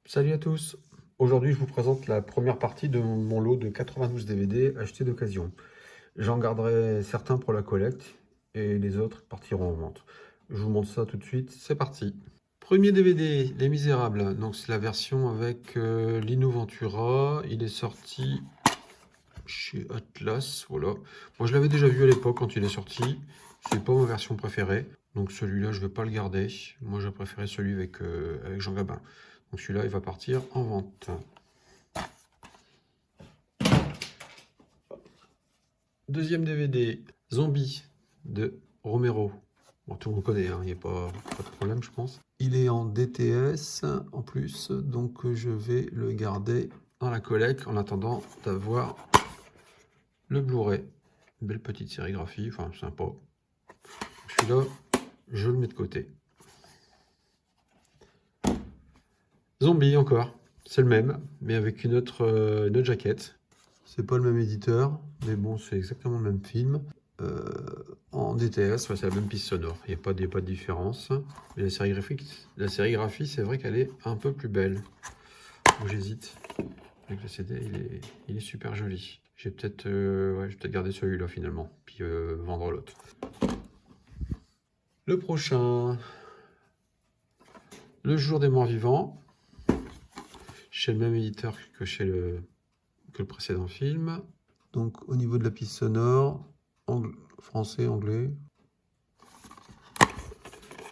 Salut à tous! Aujourd'hui, je vous présente la première partie de mon lot de 92 DVD achetés d'occasion. J'en garderai certains pour la collecte et les autres partiront en vente. Je vous montre ça tout de suite, c'est parti! Premier DVD, Les Misérables. Donc c'est la version avec Lino Ventura. Il est sorti chez Atlas, voilà. Moi je l'avais déjà vu à l'époque quand il est sorti. C'est pas ma version préférée. Donc celui-là, je vais pas le garder. Moi j'ai préféré celui avec Jean Gabin. Donc celui-là, il va partir en vente. Deuxième DVD, Zombie de Romero. Bon, tout le monde connaît, hein, il n'y a pas de problème, je pense. Il est en DTS en plus, donc je vais le garder dans la collecte en attendant d'avoir le Blu-ray. Belle petite sérigraphie, enfin sympa. Celui-là, je le mets de côté. Zombie encore, c'est le même, mais avec une autre jaquette. C'est pas le même éditeur, mais bon, c'est exactement le même film. En DTS, ouais, c'est la même piste sonore, il n'y a pas de différence. Mais la sérigraphie, c'est vrai qu'elle est un peu plus belle. J'hésite. Avec le CD, il est super joli. Je vais peut-être garder celui-là finalement, puis vendre l'autre. Le prochain, Le Jour des Morts Vivants, chez le même éditeur que le précédent film. Donc au niveau de la piste sonore, français, anglais.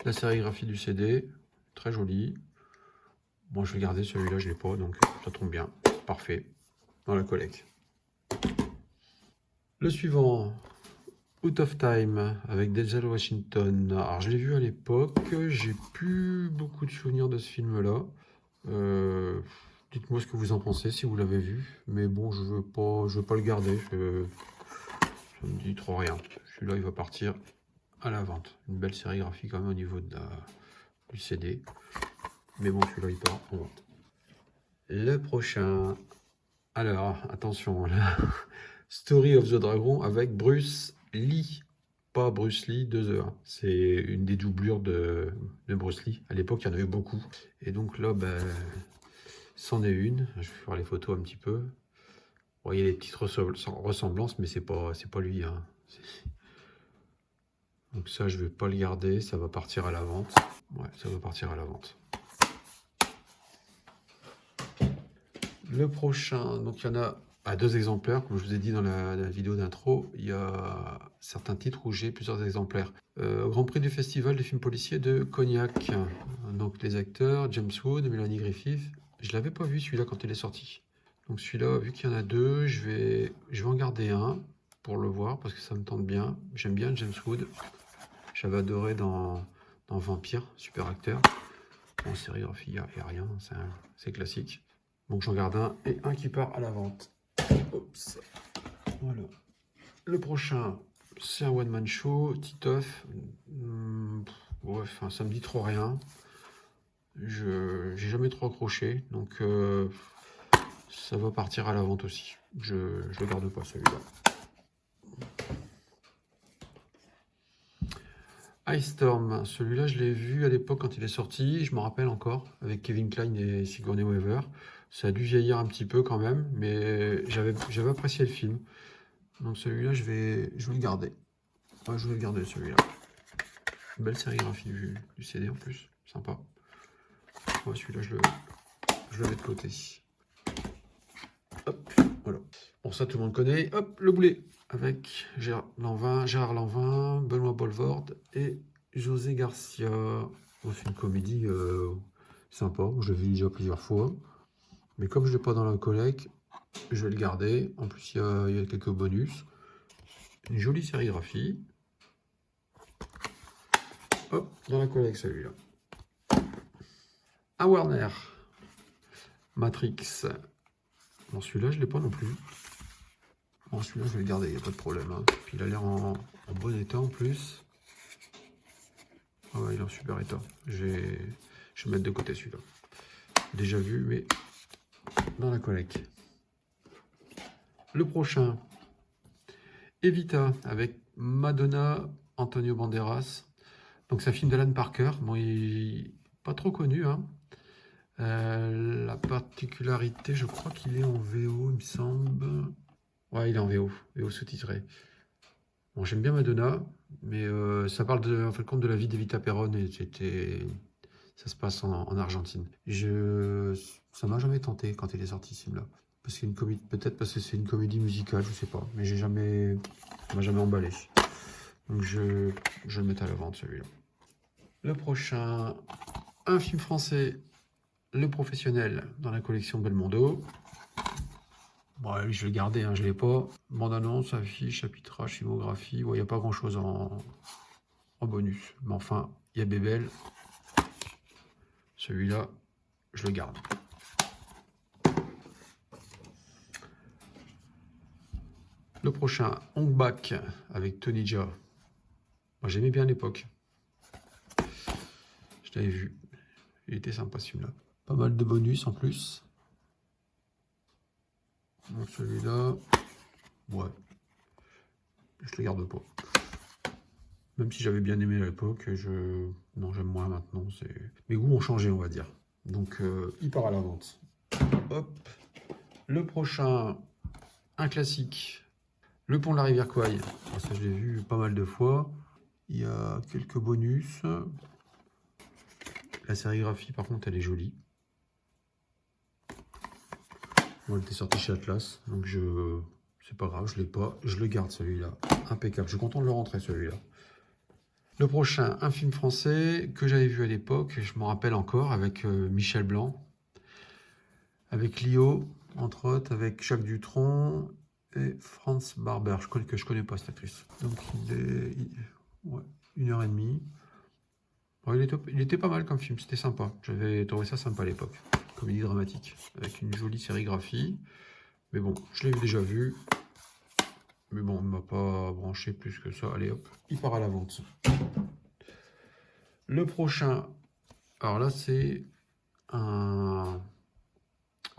La sérigraphie du CD, très jolie. Bon, je vais garder celui-là, je l'ai pas, donc ça tombe bien. Parfait. Dans la collecte. Le suivant, Out of Time, avec Denzel Washington. Alors, je l'ai vu à l'époque, j'ai plus beaucoup de souvenirs de ce film-là. Dites-moi ce que vous en pensez, si vous l'avez vu. Mais bon, je veux pas le garder, ça me dit trop rien. Celui-là, il va partir à la vente. Une belle sérigraphie quand même au niveau du CD. Mais bon, celui-là, il part en vente. Le prochain. Alors, attention, là. Story of the Dragon avec Bruce Lee. Pas Bruce Lee 2E. C'est une des doublures de Bruce Lee. À l'époque, il y en avait beaucoup. Et donc là, ben, c'en est une. Je vais faire les photos un petit peu. Bon, il y a des petites ressemblances, mais c'est pas lui. Hein. Donc ça, je vais pas le garder. Ça va partir à la vente. Ouais, ça va partir à la vente. Le prochain, donc il y en a à 2 exemplaires, comme je vous ai dit dans la vidéo d'intro. Il y a certains titres où j'ai plusieurs exemplaires. Grand Prix du Festival des films policiers de Cognac. Donc les acteurs, James Wood, Melanie Griffith. Je l'avais pas vu celui-là quand il est sorti. Donc celui-là, vu qu'il y en a 2, je vais en garder un pour le voir parce que ça me tente bien. J'aime bien James Wood. J'avais adoré dans Vampire, super acteur. En sérigraphie, il n'y a rien, c'est classique. Donc j'en garde un et un qui part à la vente. Oups. Voilà. Le prochain, c'est un one-man show, Titeuf. Ouais, enfin, ça me dit trop rien. J'ai jamais trop accroché, donc ça va partir à la vente aussi. Je le garde pas celui-là. Ice Storm, celui-là je l'ai vu à l'époque quand il est sorti, je me rappelle encore, avec Kevin Kline et Sigourney Weaver. Ça a dû vieillir un petit peu quand même, mais j'avais apprécié le film. Donc celui-là, je vais le garder. Ouais, je vais le garder celui-là. Belle sérigraphie du CD en plus, sympa. Ouais, celui-là, je le mets de côté. Hop, voilà. Bon, ça tout le monde connaît. Hop, le boulet avec Gérard Lanvin, Benoît Poelvoorde et José Garcia. C'est une comédie sympa, je l'ai vu déjà plusieurs fois. Mais comme je ne l'ai pas dans la collecte, je vais le garder. En plus, il y a quelques bonus. Une jolie sérigraphie. Hop, dans la collecte celui-là. Un Warner. Matrix. Bon, celui-là, je ne l'ai pas non plus. Bon, celui-là, je vais le garder, il n'y a pas de problème. Hein. Puis il a l'air en bon état en plus. Ah ouais, il est en super état. Je vais mettre de côté celui-là. Déjà vu, mais dans la collecte. Le prochain, Evita, avec Madonna, Antonio Banderas. Donc c'est un film d'Alan Parker. Bon, il n'est pas trop connu. Hein. particularité, je crois qu'il est en VO, il me semble. Ouais, il est en VO, VO sous-titré. Bon, j'aime bien Madonna, mais ça parle en fin de compte de la vie d'Evita Peron et ça se passe en Argentine. Ça m'a jamais tenté quand il est sorti ce film-là. Parce que peut-être parce que c'est une comédie musicale, je sais pas, mais ça m'a jamais emballé. Donc je vais le mettre à la vente celui-là. Le prochain, un film français, Le Professionnel, dans la collection Belmondo. Bon, lui, je vais le garder, hein, je ne l'ai pas. Bande-annonce, affiche, chapitrage, filmographie. Il n'y a pas grand-chose en bonus. Mais enfin, il y a Bébel. Celui-là, je le garde. Le prochain, Hong Bak, avec Tony Jaa. Moi, j'aimais bien l'époque. Je l'avais vu. Il était sympa, celui-là. Pas mal de bonus en plus. Donc celui-là, ouais, je le garde pas. Même si j'avais bien aimé à l'époque, non, j'aime moins maintenant. Mes goûts ont changé, on va dire. Donc il part à la vente. Hop. Le prochain, un classique, Le Pont de la Rivière Kwai. Ça, je l'ai vu pas mal de fois. Il y a quelques bonus. La sérigraphie, par contre, elle est jolie. Bon, elle était sortie chez Atlas, donc c'est pas grave, je l'ai pas, je le garde celui-là. Impeccable, je suis content de le rentrer celui-là. Le prochain, un film français que j'avais vu à l'époque, je m'en rappelle encore, avec Michel Blanc, avec Lio, entre autres, avec Jacques Dutronc et Franz Barber, que je connais pas cette actrice. Donc ouais, 1h30. Bon, il était pas mal comme film, c'était sympa. J'avais trouvé ça sympa à l'époque. Comédie dramatique, avec une jolie sérigraphie. Mais bon, je l'ai déjà vu. Mais bon, on ne m'a pas branché plus que ça. Allez hop, il part à la vente. Le prochain, alors là c'est un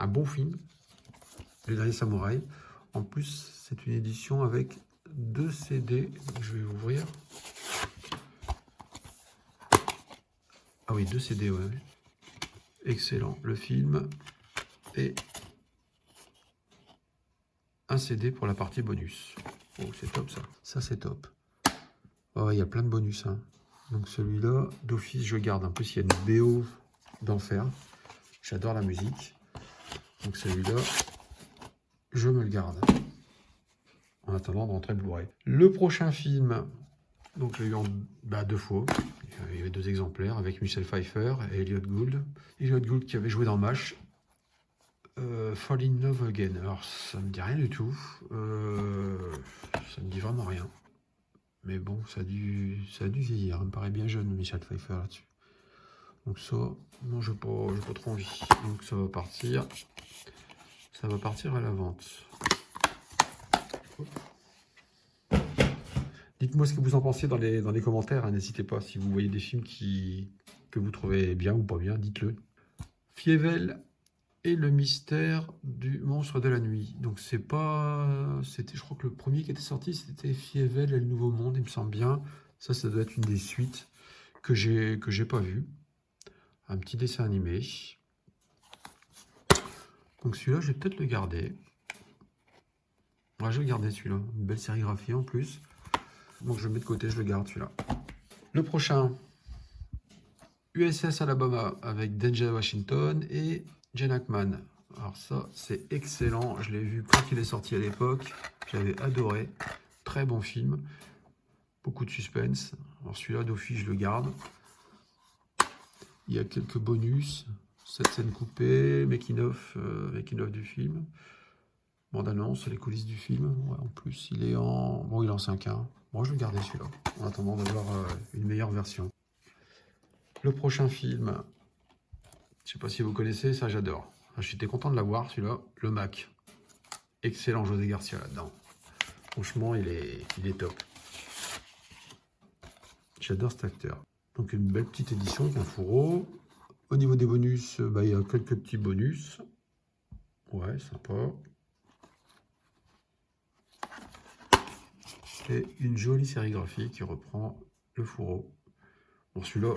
bon film, Le Dernier Samouraï. En plus, c'est une édition avec 2 CD. Donc, je vais ouvrir. Ah oui, 2 CD, ouais. Excellent, le film. Et un CD pour la partie bonus. Oh, c'est top ça. Ça, c'est top. Oh, il y a plein de bonus. Hein. Donc celui-là, d'office, je garde. En plus, il y a une BO d'enfer. J'adore la musique. Donc celui-là, je me le garde. En attendant de rentrer Blu-ray. Le prochain film, donc je l'ai eu en 2 fois. Il y avait 2 exemplaires avec Michel Pfeiffer et Elliot Gould. Elliot Gould qui avait joué dans MASH. Fall in Love Again. Alors ça me dit rien du tout. Ça me dit vraiment rien. Mais bon, ça a dû vieillir. Il me paraît bien jeune, Michel Pfeiffer là-dessus. Donc ça, non, je n'ai pas trop envie. Donc ça va partir. Ça va partir à la vente. Dites-moi ce que vous en pensez dans les commentaires. Hein, n'hésitez pas. Si vous voyez des films que vous trouvez bien ou pas bien, dites-le. Fievel et le mystère du monstre de la nuit. Donc c'est pas... je crois que le premier qui était sorti, c'était Fievel et le nouveau monde, il me semble bien. Ça doit être une des suites que j'ai pas vu. Un petit dessin animé. Donc celui-là, je vais peut-être le garder. Ouais, je vais le garder celui-là. Une belle sérigraphie en plus. Donc je le mets de côté, je le garde celui-là. Le prochain, USS Alabama avec Denzel Washington et Gene Hackman. Alors ça, c'est excellent. Je l'ai vu quand il est sorti à l'époque. J'avais adoré. Très bon film. Beaucoup de suspense. Alors celui-là, d'office, je le garde. Il y a quelques bonus. Cette scène coupée, making-of du film. Bande-annonce, les coulisses du film. Ouais, en plus, il est en 5.1. Moi, je vais le garder celui-là, en attendant d'avoir une meilleure version. Le prochain film, je ne sais pas si vous connaissez, ça j'adore. J'étais content de l'avoir, celui-là, Le Mac. Excellent José Garcia là-dedans. Franchement, il est top. J'adore cet acteur. Donc une belle petite édition avec un fourreau. Au niveau des bonus, il y a quelques petits bonus. Ouais, sympa. Et une jolie sérigraphie qui reprend le fourreau. Bon, celui-là,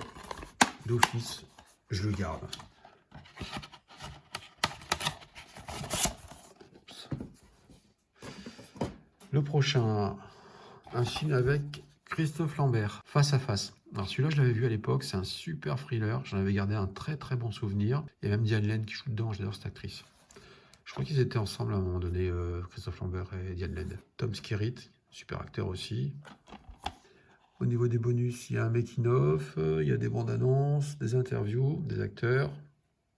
d'office, je le garde. Le prochain, un film avec Christophe Lambert, Face à Face. Alors celui-là, je l'avais vu à l'époque, c'est un super thriller, j'en avais gardé un très très bon souvenir. Il y a même Diane Laine qui joue dedans, j'adore cette actrice. Je crois qu'ils étaient ensemble à un moment donné, Christophe Lambert et Diane Laine. Tom Skerritt, super acteur aussi. Au niveau des bonus, il y a un making-of, il y a des bandes annonces, des interviews, des acteurs,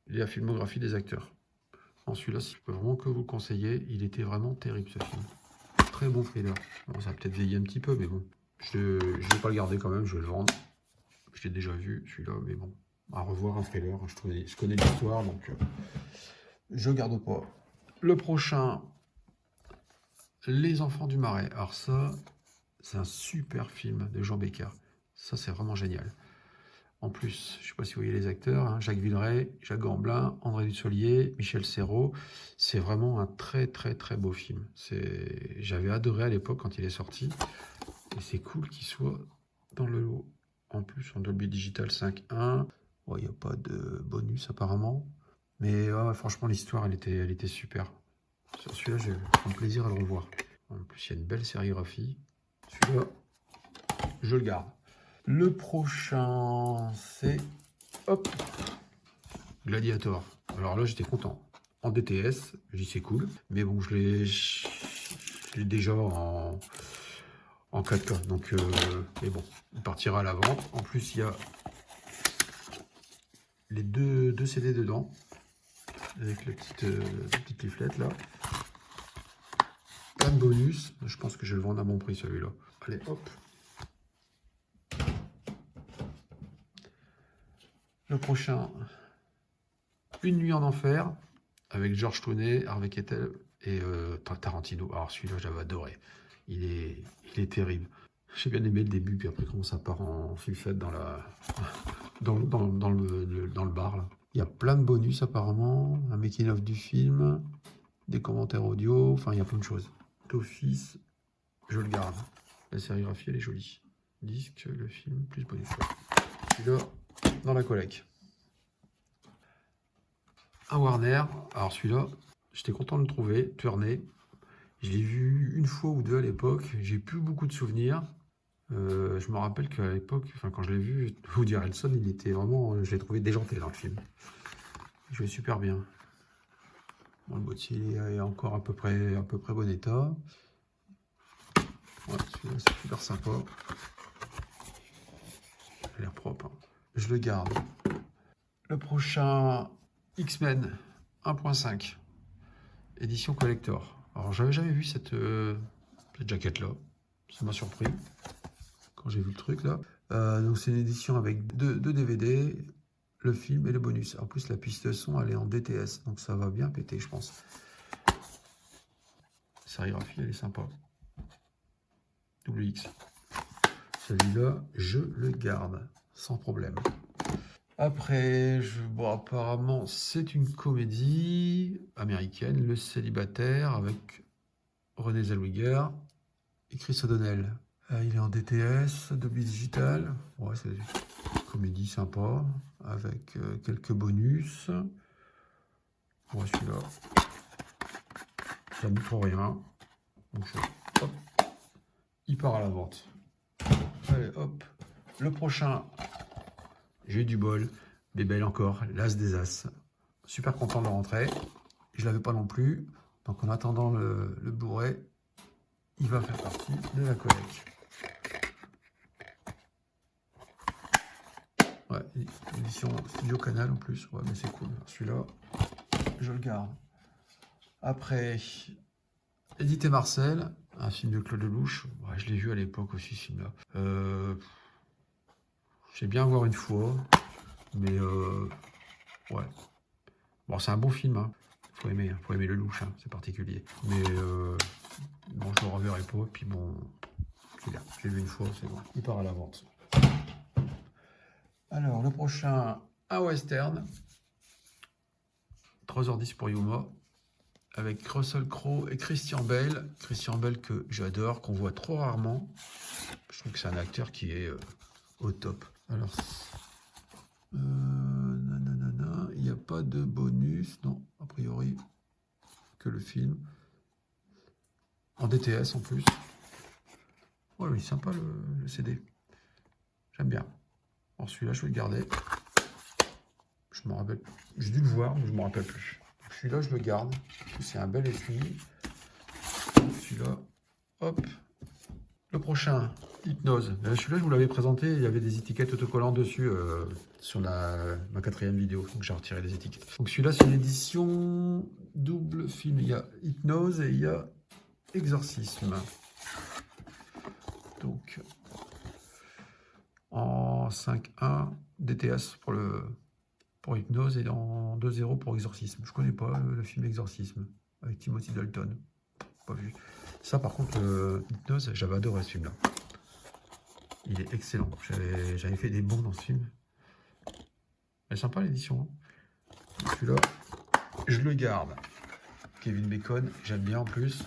et la filmographie des acteurs. En celui-là, je peux vraiment que vous le conseiller, il était vraiment terrible ce film. Très bon thriller. Bon, ça a peut-être vieilli un petit peu, mais bon. Je ne vais pas le garder quand même, je vais le vendre. Je l'ai déjà vu, celui-là, mais bon. À revoir un thriller, je connais l'histoire, donc je garde pas. Le prochain, Les Enfants du Marais. Alors ça, c'est un super film de Jean Becker. Ça, c'est vraiment génial. En plus, je ne sais pas si vous voyez les acteurs, hein, Jacques Villeray, Jacques Gamblin, André Dussolier, Michel Serrault. C'est vraiment un très très très beau film. J'avais adoré à l'époque quand il est sorti. Et c'est cool qu'il soit dans le lot. En plus, en Dolby Digital 5.1. Il n'y a pas de bonus apparemment. Mais franchement, l'histoire, elle était super. Sur celui-là, j'ai un plaisir à le revoir. En plus, il y a une belle sérigraphie. Celui-là, je le garde. Le prochain, c'est... Hop, Gladiator. Alors là, j'étais content. En DTS, je dis c'est cool. Mais bon, je l'ai déjà en 4K. Donc, mais bon, il partira à la vente. En plus, il y a les deux CD dedans. Avec la petite leaflet là. Plein de bonus. Je pense que je vais le vendre à bon prix celui-là. Allez, hop. Le prochain, Une nuit en enfer, avec George Clooney, Harvey Keitel et Tarantino. Alors celui-là, j'avais adoré. Il est terrible. J'ai bien aimé le début, puis après comment ça part en fluffette dans le bar. Là. Il y a plein de bonus apparemment, un making-of du film, des commentaires audio, enfin il y a plein de choses. D'office, je le garde. La sérigraphie, elle est jolie. Disque, le film, plus bonus. Celui-là, dans la collecte. Un Warner, alors celui-là, j'étais content de le trouver, Tournai. Je l'ai vu une fois ou deux à l'époque, j'ai plus beaucoup de souvenirs. Je me rappelle qu'à l'époque, quand je l'ai vu, Woody Harrelson, il était vraiment, je l'ai trouvé déjanté dans le film. Il jouait super bien. Bon, le boîtier est encore à peu près bon état. Ouais, celui-là, c'est super sympa. Il a l'air propre. Hein. Je le garde. Le prochain, X-Men 1.5, édition collector. Alors, j'avais jamais vu cette jaquette-là. Ça m'a surpris quand j'ai vu le truc là. Donc, c'est une édition avec deux DVD, le film et le bonus. En plus, la piste de son, elle est en DTS, donc ça va bien péter, je pense. La sérigraphie, elle est sympa. Double X. Celui-là, je le garde sans problème. Après, bon, apparemment, c'est une comédie américaine, Le Célibataire, avec Renée Zellweger et Chris O'Donnell. Il est en DTS, Dolby Digital. Ouais, c'est une comédie sympa, avec quelques bonus. Ouais, celui-là, ça ne pour rien. Donc, hop, il part à la vente. Allez, hop. Le prochain, j'ai eu du bol. Bébel encore, l'as des as. Super content de rentrer. Je ne l'avais pas non plus. Donc en attendant le Blu-ray, il va faire partie de la collecte. Ouais, édition Studio Canal en plus. Ouais, mais c'est cool. Celui-là, je le garde. Après, Edith et Marcel, un film de Claude Lelouch. Ouais, je l'ai vu à l'époque aussi, ce film-là. J'ai bien voir une fois, mais ouais. Bon, c'est un bon film, hein. Faut aimer Lelouch, hein. C'est particulier. Mais bon, je le reverrai pas, puis bon, c'est bien. Je l'ai vu une fois, c'est bon. Il part à la vente. Alors, le prochain, un western. 3h10 pour Yuma. Avec Russell Crowe et Christian Bale. Christian Bale que j'adore, qu'on voit trop rarement. Je trouve que c'est un acteur qui est au top. Alors, il n'y a pas de bonus, non, a priori, que le film. en DTS en plus. Ouais, oui, sympa le CD. J'aime bien. Alors celui-là, je vais le garder. Je me rappelle. J'ai dû le voir, mais je ne me rappelle plus. Celui-là, je le garde. C'est un bel essuie. Celui-là, hop. Le prochain, Hypnose. Celui-là, je vous l'avais présenté. Il y avait des étiquettes autocollantes dessus sur ma 4e vidéo. Donc, j'ai retiré les étiquettes. Donc, celui-là, c'est une édition double film. Il y a Hypnose et il y a Exorcisme. Donc, en 5.1 DTS pour Hypnose et en 2.0 pour Exorcisme. Je connais pas le film Exorcisme avec Timothy Dalton. Pas vu. Ça, par contre, Hypnose, j'avais adoré ce film-là. Il est excellent. J'avais fait des bons dans ce film. Elle est sympa l'édition. Hein. Celui-là, je le garde. Kevin Bacon, j'aime bien en plus.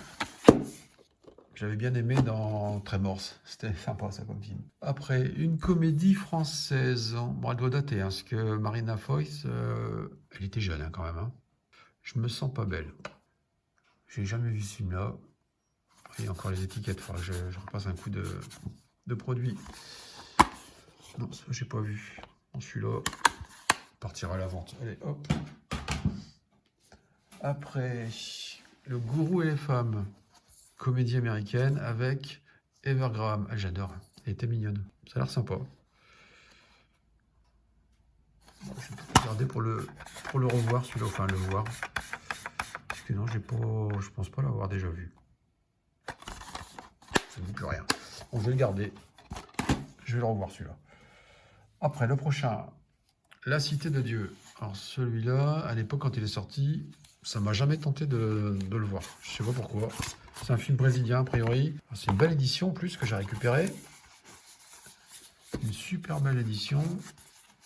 J'avais bien aimé dans Tremors. C'était sympa ça comme film. Après, une comédie française. Bon, elle doit dater, hein, parce que Marina Foïs, elle était jeune hein, quand même. Hein. Je me sens pas belle. J'ai jamais vu ce film-là. Il y a encore les étiquettes. Enfin, je repasse un coup de produit. Non, ça, j'ai pas vu. Bon, celui-là, partira à la vente. Allez, hop. Après, Le Gourou et les femmes. Comédie américaine avec Heather Graham. Ah, j'adore. Elle était mignonne. Ça a l'air sympa. Bon, je vais regarder pour le revoir, celui-là. Enfin, le voir. Parce que non, je pense pas l'avoir déjà vu. Ça ne dit plus rien. Bon, je vais le garder. Je vais le revoir, celui-là. Après, le prochain. La Cité de Dieu. Alors, celui-là, à l'époque, quand il est sorti, ça m'a jamais tenté de le voir. Je sais pas pourquoi. C'est un film brésilien, a priori. C'est une belle édition, en plus, que j'ai récupérée. Une super belle édition.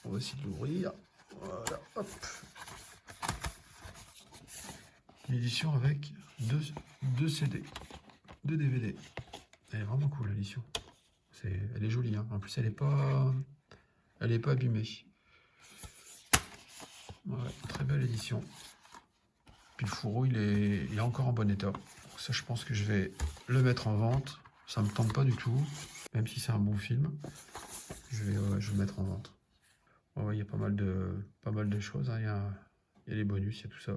On va essayer de l'ouvrir. Voilà, hop. Une édition avec deux CD, 2 DVD. Elle est vraiment cool, l'édition. Elle est jolie, hein. En plus, elle est pas abîmée. Ouais, très belle édition. Puis le fourreau, il est encore en bon état. Ça, je pense que je vais le mettre en vente. Ça me tente pas du tout, même si c'est un bon film. Je vais le mettre en vente. Ouais, il y a pas mal de choses. Hein. Il y a les bonus, il y a tout ça.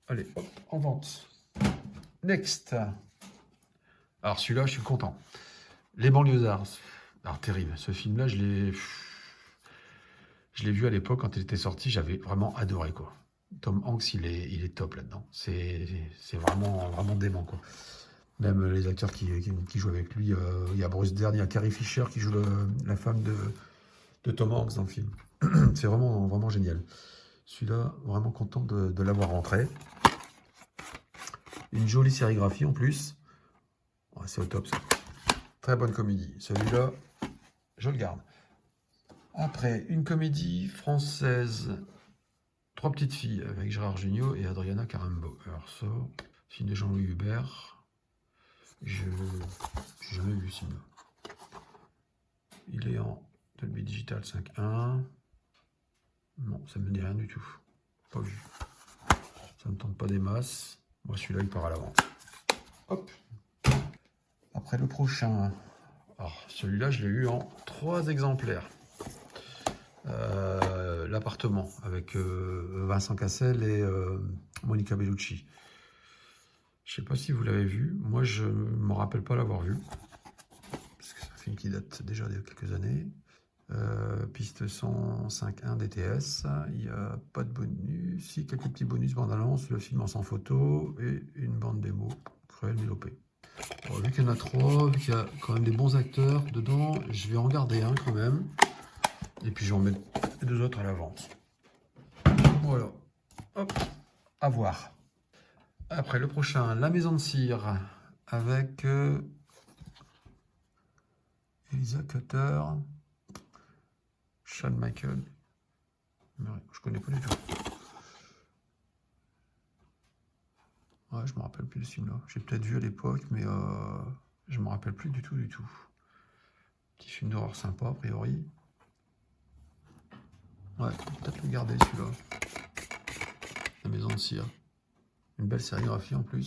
Allez, hop, en vente. Next. Alors celui-là, je suis content. Les banlieusards. Alors terrible. Ce film-là, je l'ai vu à l'époque quand il était sorti. J'avais vraiment adoré quoi. Tom Hanks, il est top là-dedans. C'est vraiment dément quoi. Même les acteurs qui jouent avec lui, il y a Bruce Dern, il y a Carrie Fisher qui joue la femme de Tom Hanks dans le film. C'est vraiment génial. Celui-là, vraiment content de l'avoir rentré. Une jolie sérigraphie en plus. Ouais, c'est au top ça. Très bonne comédie. Celui-là, je le garde. Après, une comédie française. 3 petites filles avec Gérard Jugnot et Adriana Carambeau. Alors ça, film de Jean-Louis Hubert. Je n'ai jamais vu ce film. Il est en Dolby Digital 5.1. Non, ça me dit rien du tout. Pas vu. Ça me tente pas des masses. Moi, celui-là, il part à la vente. Hop. Après, le prochain. Alors, celui-là, je l'ai eu en 3 exemplaires. L'appartement avec Vincent Cassel et Monica Bellucci. Je sais pas si vous l'avez vu. Moi, je ne me rappelle pas l'avoir vu. Parce que c'est un film qui date déjà de quelques années. Piste 105.1 DTS. Il n'y a pas de bonus. Si, quelques petits bonus, bande-annonce, le film en sans photo et une bande démo. Cruel Mélopée. Alors, vu qu'il y en a 3, vu qu'il y a quand même des bons acteurs dedans, je vais en garder un quand même. Et puis je vais en mettre les 2 autres à la vente. Voilà. Hop. À voir. Après, le prochain, La Maison de Cire, avec Elisa Cutter, Shawn Michael. Je connais pas du tout. Ouais, je me rappelle plus de ce film-là. J'ai peut-être vu à l'époque, mais je me rappelle plus du tout. Petit film d'horreur sympa, a priori. Ouais, peut-être le garder celui-là. La Maison de Cire. Une belle sérigraphie en plus.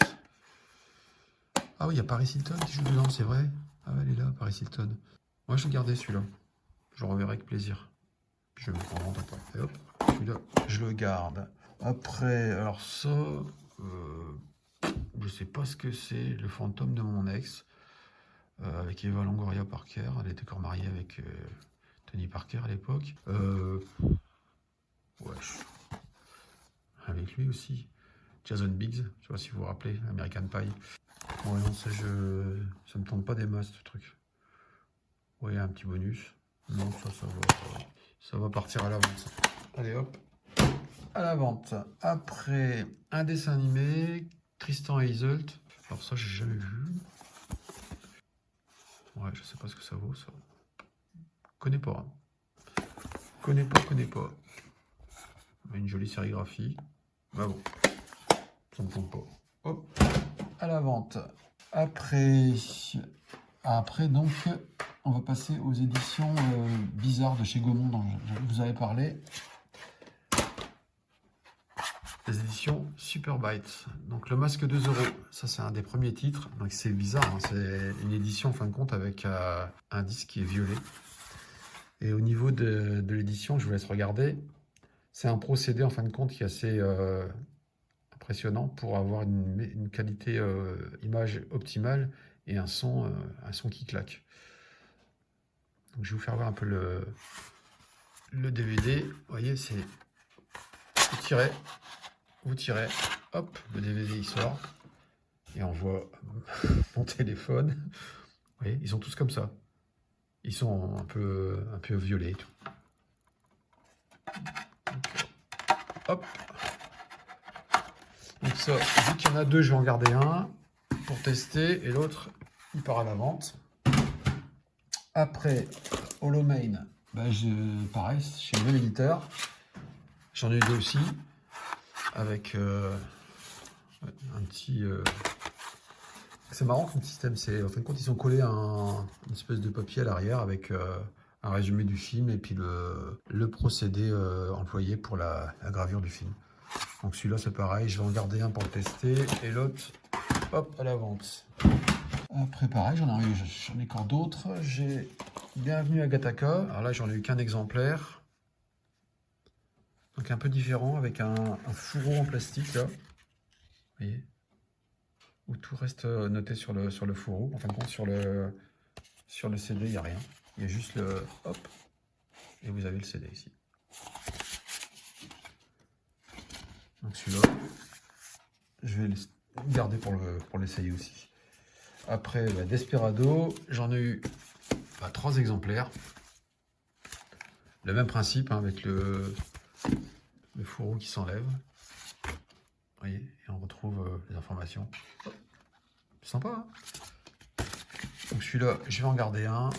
Ah oui, il y a Paris Hilton qui joue dedans, c'est vrai. Ah, elle est là, Paris Hilton. Moi, je vais garder celui-là. Je le reverrai avec plaisir. Puis je vais me prendre en temps. Et hop, celui-là, je le garde. Après, alors ça, je sais pas ce que c'est. Le fantôme de mon ex, avec Eva Longoria Parker. Elle était encore mariée avec Tony Parker à l'époque. Ouais, avec lui aussi. Jason Biggs, je sais pas si vous vous rappelez, American Pie. Ouais, non, ça me tente pas des masses, ce truc. Ouais, un petit bonus. Non, ça va partir à la vente. Allez, hop, à la vente. Après, un dessin animé, Tristan et Isolde. Alors ça, j'ai jamais vu. Ouais, je sais pas ce que ça vaut, ça. Connais pas. Connais pas. Une jolie sérigraphie. Bah bon, ça me tente pas. Hop, à la vente. Après, donc, on va passer aux éditions bizarres de chez Gaumont dont je vous avais parlé. Les éditions Super Bites. Donc le masque 2 €. Ça, c'est un des premiers titres. Donc c'est bizarre, hein. C'est une édition en fin de compte avec un disque qui est violet. Et au niveau de l'édition, je vous laisse regarder. C'est un procédé en fin de compte qui est assez impressionnant pour avoir une qualité image optimale et un son qui claque. Donc je vais vous faire voir un peu le DVD. Vous voyez, c'est vous tirez, hop, le DVD il sort et on voit mon téléphone. Vous voyez, ils sont tous comme ça. Ils sont un peu violets et tout. Donc, hop. Donc ça, vu qu'il y en a deux, je vais en garder un pour tester et l'autre, il part à la vente. Après, Hollow-Main, pareil, chez le même éditeur. J'en ai eu deux aussi, avec un petit... C'est marrant comme système, en fin de compte, ils sont collés à une espèce de papier à l'arrière avec un résumé du film et puis le procédé employé pour la gravure du film. Donc celui-là, c'est pareil, je vais en garder un pour le tester et l'autre, hop, à la vente. Après, pareil, j'en ai encore d'autres. J'ai Bienvenue à Gattaca. Alors là, j'en ai eu qu'un exemplaire. Donc un peu différent, avec un fourreau en plastique, là. Vous voyez, où tout reste noté sur le fourreau. En fin de compte, sur le CD, il n'y a rien. Il y a juste le... Hop. Et vous avez le CD ici. Donc celui-là, je vais le garder pour l'essayer aussi. Après, Desperado, j'en ai eu 3 exemplaires. Le même principe, hein, avec le fourreau qui s'enlève. Vous voyez, et on retrouve les informations. Sympa, hein? Donc celui-là, je vais en garder un.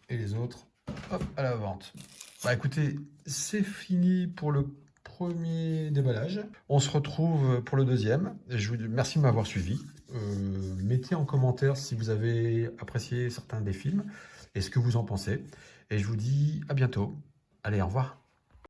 Et les autres, hop, à la vente. Bah écoutez, c'est fini pour le premier déballage. On se retrouve pour le deuxième. Je vous dis merci de m'avoir suivi. Mettez en commentaire si vous avez apprécié certains des films et ce que vous en pensez. Et je vous dis à bientôt. Allez, au revoir.